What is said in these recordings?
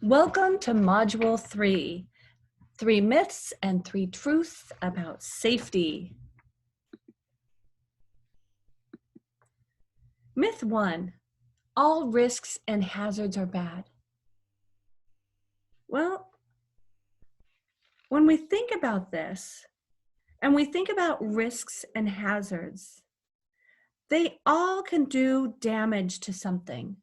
Welcome to Module 3, 3 myths and 3 truths about safety. Myth 1, all risks and hazards are bad. Well, when we think about this, and we think about risks and hazards, they all can do damage to something.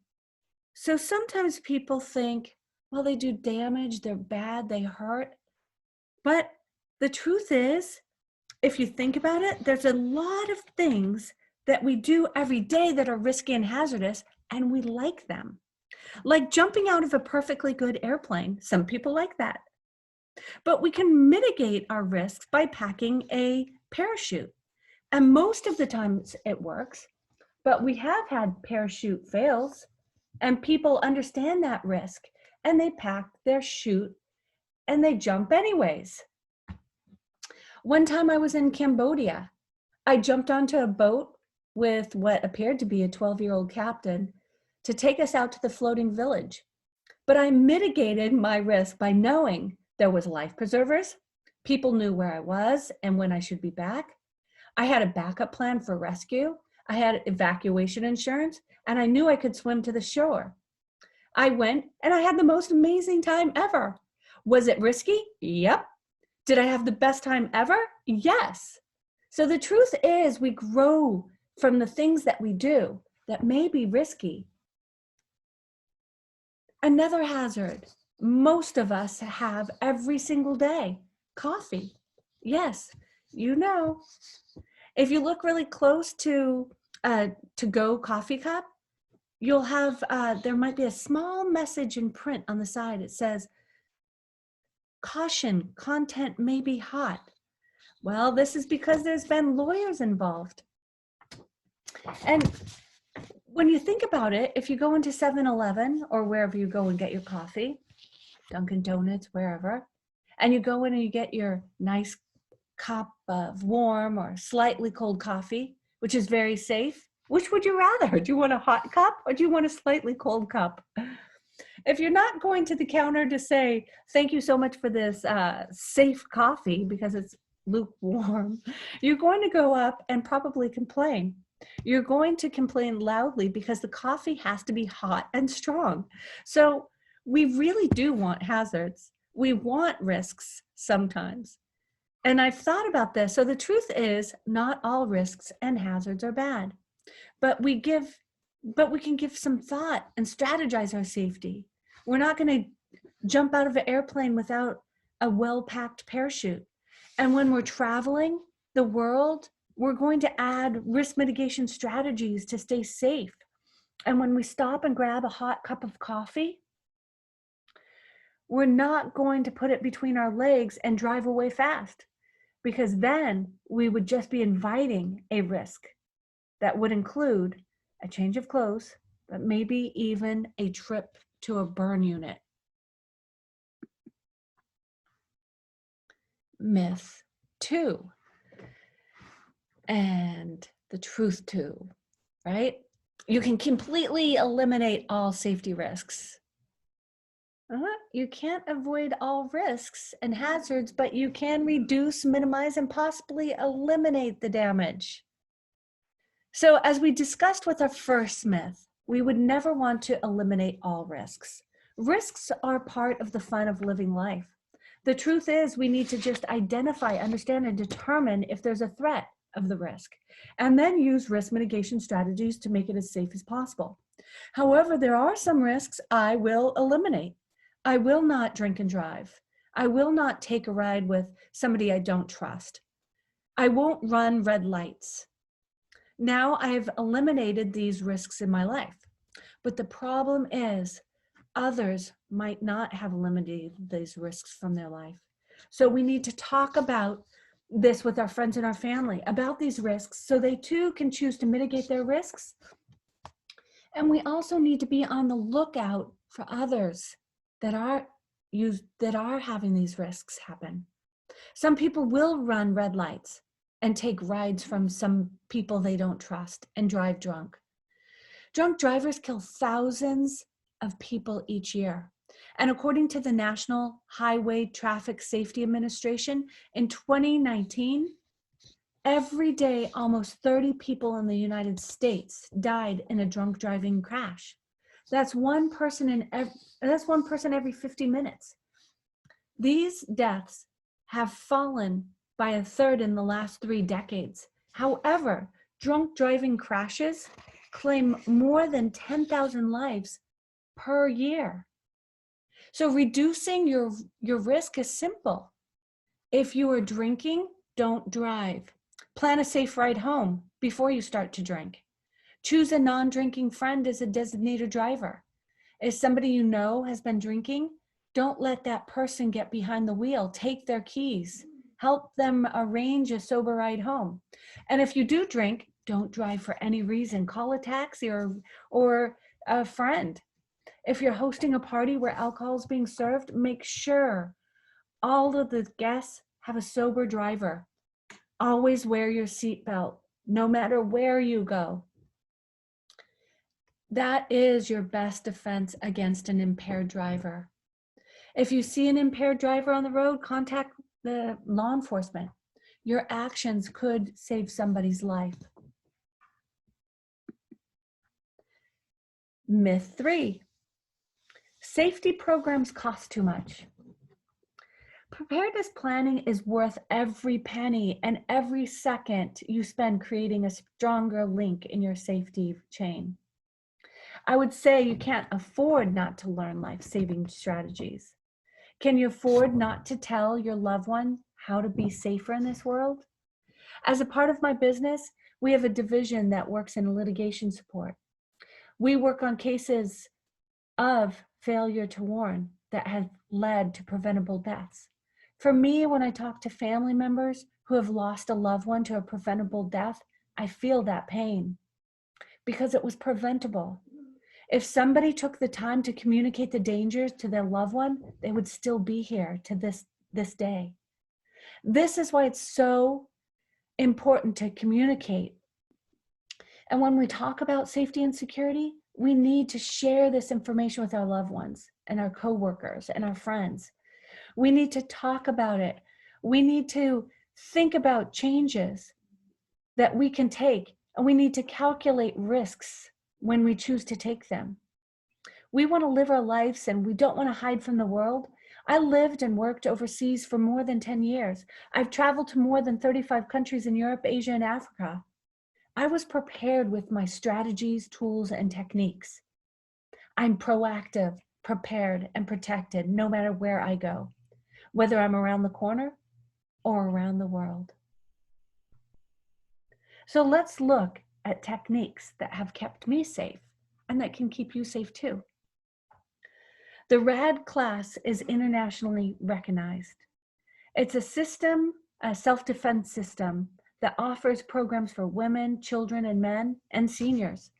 So sometimes people think, well, they do damage, they're bad, they hurt. But the truth is, if you think about it, there's a lot of things that we do every day that are risky and hazardous, and we like them. Like jumping out of a perfectly good airplane. Some people like that. But we can mitigate our risks by packing a parachute. And most of the times it works, but we have had parachute fails, and people understand that risk, and they pack their chute and they jump anyways. One time I was in Cambodia. I jumped onto a boat with what appeared to be a 12-year-old captain to take us out to the floating village. But I mitigated my risk by knowing there was life preservers, people knew where I was and when I should be back. I had a backup plan for rescue. I had evacuation insurance, and I knew I could swim to the shore. I went and I had the most amazing time ever. Was it risky? Yep. Did I have the best time ever? Yes. So the truth is, we grow from the things that we do that may be risky. Another hazard most of us have every single day, coffee. Yes, you know. If you look really close to a to-go coffee cup, you'll have, there might be a small message in print on the side. It says, caution, content may be hot. Well, this is because there's been lawyers involved. And when you think about it, if you go into 7-Eleven or wherever you go and get your coffee, Dunkin' Donuts, wherever, and you go in and you get your nice cup of warm or slightly cold coffee, which is very safe, which would you rather? Do you want a hot cup or do you want a slightly cold cup? If you're not going to the counter to say, thank you so much for this safe coffee because it's lukewarm, you're going to go up and probably complain. You're going to complain loudly because the coffee has to be hot and strong. So we really do want hazards. We want risks sometimes. And I've thought about this. So the truth is, not all risks and hazards are bad, but we can give some thought and strategize our safety. We're not going to jump out of an airplane without a well-packed parachute. And when we're traveling the world, we're going to add risk mitigation strategies to stay safe. And when we stop and grab a hot cup of coffee, we're not going to put it between our legs and drive away fast, because then we would just be inviting a risk that would include a change of clothes, but maybe even a trip to a burn unit. Myth 2, and the truth too, right? You can completely eliminate all safety risks. You can't avoid all risks and hazards, but you can reduce, minimize, and possibly eliminate the damage. So as we discussed with our first myth, we would never want to eliminate all risks. Risks are part of the fun of living life. The truth is, we need to just identify, understand, and determine if there's a threat of the risk, and then use risk mitigation strategies to make it as safe as possible. However, there are some risks I will eliminate. I will not drink and drive. I will not take a ride with somebody I don't trust. I won't run red lights. Now I've eliminated these risks in my life. But the problem is, others might not have eliminated these risks from their life. So we need to talk about this with our friends and our family about these risks so they too can choose to mitigate their risks. And we also need to be on the lookout for others that are having these risks happen. Some people will run red lights and take rides from some people they don't trust and drive drunk. Drunk drivers kill thousands of people each year. And according to the National Highway Traffic Safety Administration, in 2019, every day, almost 30 people in the United States died in a drunk driving crash. That's one person every 50 minutes. These deaths have fallen by a third in the last 3 decades. However, drunk driving crashes claim more than 10,000 lives per year. So reducing your risk is simple. If you are drinking, don't drive. Plan a safe ride home before you start to drink. Choose a non-drinking friend as a designated driver. If somebody you know has been drinking, don't let that person get behind the wheel. Take their keys. Help them arrange a sober ride home. And if you do drink, don't drive for any reason. Call a taxi or a friend. If you're hosting a party where alcohol is being served, make sure all of the guests have a sober driver. Always wear your seatbelt, no matter where you go. That is your best defense against an impaired driver. If you see an impaired driver on the road, contact the law enforcement. Your actions could save somebody's life. Myth 3, safety programs cost too much. Preparedness planning is worth every penny and every second you spend creating a stronger link in your safety chain. I would say you can't afford not to learn life-saving strategies. Can you afford not to tell your loved one how to be safer in this world? As a part of my business, we have a division that works in litigation support. We work on cases of failure to warn that have led to preventable deaths. For me, when I talk to family members who have lost a loved one to a preventable death, I feel that pain because it was preventable. If somebody took the time to communicate the dangers to their loved one, they would still be here to this day. This is why it's so important to communicate. And when we talk about safety and security, we need to share this information with our loved ones and our coworkers and our friends. We need to talk about it. We need to think about changes that we can take, and we need to calculate risks when we choose to take them. We want to live our lives and we don't want to hide from the world. I lived and worked overseas for more than 10 years. I've traveled to more than 35 countries in Europe, Asia, and Africa. I was prepared with my strategies, tools, and techniques. I'm proactive, prepared, and protected no matter where I go, whether I'm around the corner or around the world. So let's look at techniques that have kept me safe and that can keep you safe too. The RAD class is internationally recognized. It's a system, a self-defense system that offers programs for women, children, and men, and seniors.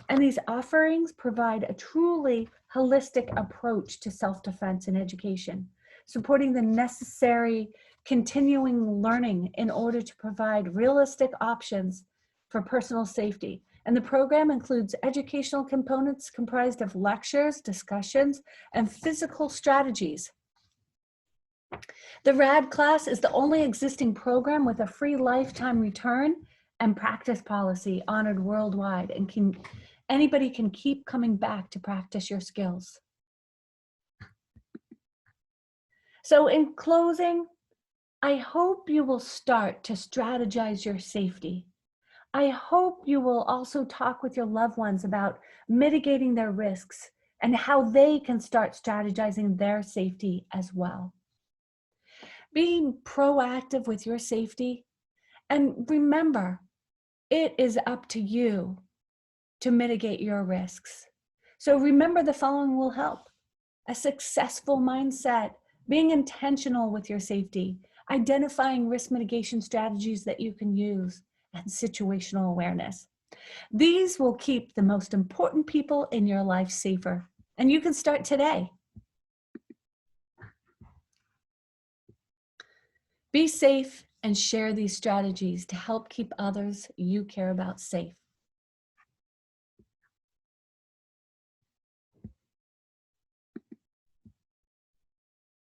And these offerings provide a truly holistic approach to self-defense and education, supporting the necessary continuing learning in order to provide realistic options for personal safety. And the program includes educational components comprised of lectures, discussions, and physical strategies. The RAD class is the only existing program with a free lifetime return and practice policy honored worldwide, and anybody can keep coming back to practice your skills. So in closing, I hope you will start to strategize your safety. I hope you will also talk with your loved ones about mitigating their risks and how they can start strategizing their safety as well. Being proactive with your safety, and remember, it is up to you to mitigate your risks. So remember, the following will help: a successful mindset, being intentional with your safety, identifying risk mitigation strategies that you can use, and situational awareness. These will keep the most important people in your life safer, and you can start today. Be safe and share these strategies to help keep others you care about safe.